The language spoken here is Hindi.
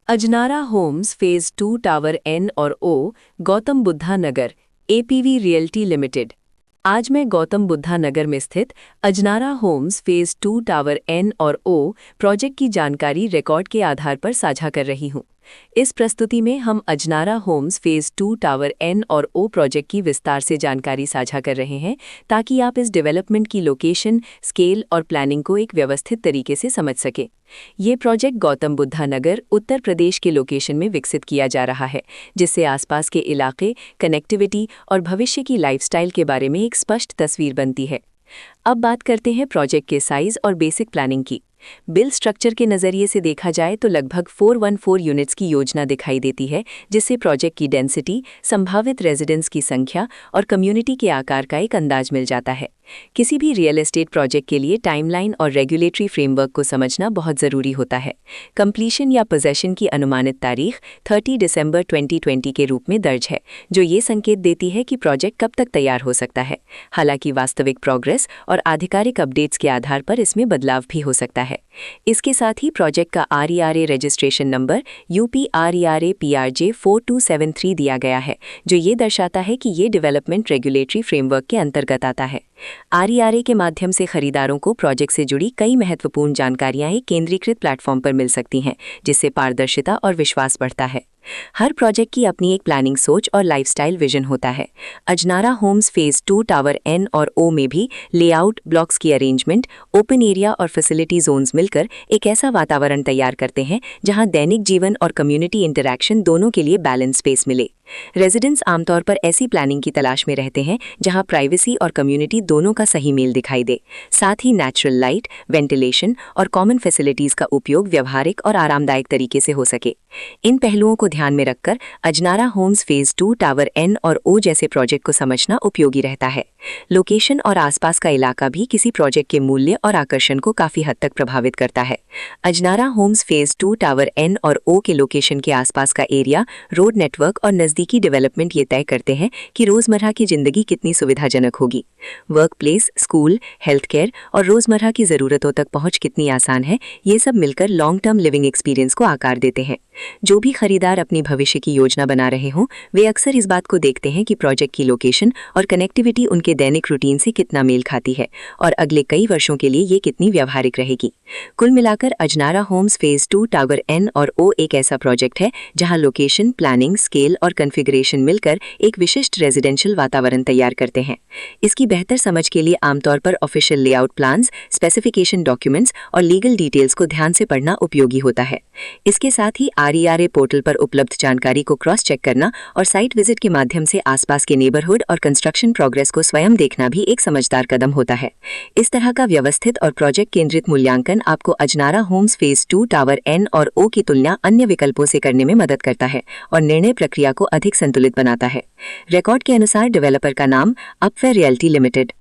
Ajnara homes phase 2 tower N और O, Gautam Buddha Nagar, APV realty limited. आज मैं गौतम बुद्धा नगर में स्थित Ajnara homes phase 2 tower N और ओ प्रोजेक्ट की जानकारी रिकॉर्ड के आधार पर साझा कर रही हूं। इस प्रस्तुति में हम Ajnara homes phase 2 tower N और ओ प्रोजेक्ट की विस्तार से जानकारी साझा कर रहे हैं, ताकि आप इस डेवलपमेंट की लोकेशन, स्केल और प्लानिंग को एक व्यवस्थित तरीके से समझ सकें। ये प्रोजेक्ट गौतम बुद्धा नगर, उत्तर प्रदेश के लोकेशन में विकसित किया जा रहा है, जिससे आसपास के इलाके, कनेक्टिविटी और भविष्य की लाइफस्टाइल के बारे में एक स्पष्ट तस्वीर बनती है। अब बात करते हैं प्रोजेक्ट के साइज और बेसिक प्लानिंग की। बिल स्ट्रक्चर के नज़रिए से देखा जाए तो लगभग 414 यूनिट्स की योजना दिखाई देती है, जिससे प्रोजेक्ट की डेंसिटी, संभावित रेजिडेंट्स की संख्या और कम्युनिटी के आकार का एक अंदाज मिल जाता है। किसी भी रियल एस्टेट प्रोजेक्ट के लिए टाइमलाइन और रेगुलेटरी फ्रेमवर्क को समझना बहुत ज़रूरी होता है। कंप्लीशन या पोजेशन की अनुमानित तारीख 30 दिसंबर 2020 के रूप में दर्ज है, जो ये संकेत देती है कि प्रोजेक्ट कब तक तैयार हो सकता है। हालांकि वास्तविक प्रोग्रेस और आधिकारिक अपडेट्स के आधार पर इसमें बदलाव भी हो सकता है। इसके साथ ही प्रोजेक्ट का RERA registration number UPRERA PRJ 4273 दिया गया है, जो ये दर्शाता है कि ये डेवलपमेंट रेगुलेटरी फ्रेमवर्क के अंतर्गत आता है। RERA के माध्यम से खरीदारों को प्रोजेक्ट से जुड़ी कई महत्वपूर्ण जानकारियां एक केंद्रीकृत प्लेटफॉर्म पर मिल सकती हैं, जिससे पारदर्शिता और विश्वास बढ़ता है। हर प्रोजेक्ट की अपनी एक प्लानिंग सोच और लाइफस्टाइल विजन होता है। Ajnara homes phase 2 tower N और ओ में भी लेआउट, ब्लॉक्स की अरेंजमेंट, ओपन एरिया और फैसिलिटी जोन्स मिलकर एक ऐसा वातावरण तैयार करते हैं जहां दैनिक जीवन और कम्युनिटी इंटरैक्शन दोनों के लिए बैलेंस स्पेस मिले। रेजिडेंट्स आमतौर पर ऐसी प्लानिंग की तलाश में रहते हैं जहां प्राइवेसी और कम्युनिटी दोनों का सही मेल दिखाई दे। साथ ही नेचुरल लाइट, वेंटिलेशन और कॉमन फैसिलिटीज का उपयोग व्यवहारिक और आरामदायक तरीके से हो सके। इन पहलुओं को ध्यान में रखकर Ajnara homes phase 2 tower N और ओ जैसे प्रोजेक्ट को समझना उपयोगी रहता है। लोकेशन और आसपास का इलाका भी किसी प्रोजेक्ट के मूल्य और आकर्षण को काफी हद तक प्रभावित करता है। Ajnara homes phase 2 tower N और ओ के लोकेशन के आसपास का एरिया, रोड नेटवर्क और नजदीकी डेवलपमेंट ये तय करते हैं कि रोजमर्रा की जिंदगी कितनी सुविधाजनक होगी। Work place, school, health care और रोजमर्रा की जरूरतों तक पहुंच कितनी आसान है, ये सब मिलकर लॉन्ग टर्म लिविंग एक्सपीरियंस को आकार देते हैं। जो भी खरीदार अपनी भविष्य की योजना बना रहे हों, वे अक्सर इस बात को देखते हैं कि प्रोजेक्ट की लोकेशन और कनेक्टिविटी उनके दैनिक रूटीन से कितना मेल खाती है और अगले कई वर्षों के लिए ये कितनी व्यावहारिक रहेगी। कुल मिलाकर Ajnara homes phase 2 tower N और ओ एक ऐसा प्रोजेक्ट है जहां लोकेशन, प्लानिंग, स्केल और कॉन्फ़िगरेशन मिलकर एक विशिष्ट रेजिडेंशियल वातावरण तैयार करते हैं। इसकी बेहतर समझ के लिए आमतौर पर official layout plans, specification documents और लीगल डिटेल्स को ध्यान से पढ़ना उपयोगी होता है। इसके साथ ही RERA पोर्टल पर उपलब्ध जानकारी को क्रॉस चेक करना और साइट विजिट के माध्यम से आसपास के नेबरहुड और कंस्ट्रक्शन प्रोग्रेस को स्वयं देखना भी एक समझदार कदम होता है। इस तरह का व्यवस्थित और प्रोजेक्ट केंद्रित मूल्यांकन आपको Ajnara homes phase 2 tower N और ओ की तुलना अन्य विकल्पों से करने में मदद करता है और निर्णय प्रक्रिया को अधिक संतुलित बनाता है। रिकॉर्ड के अनुसार डेवलपर का नाम अपफेयर रियल्टी लिमिटेड।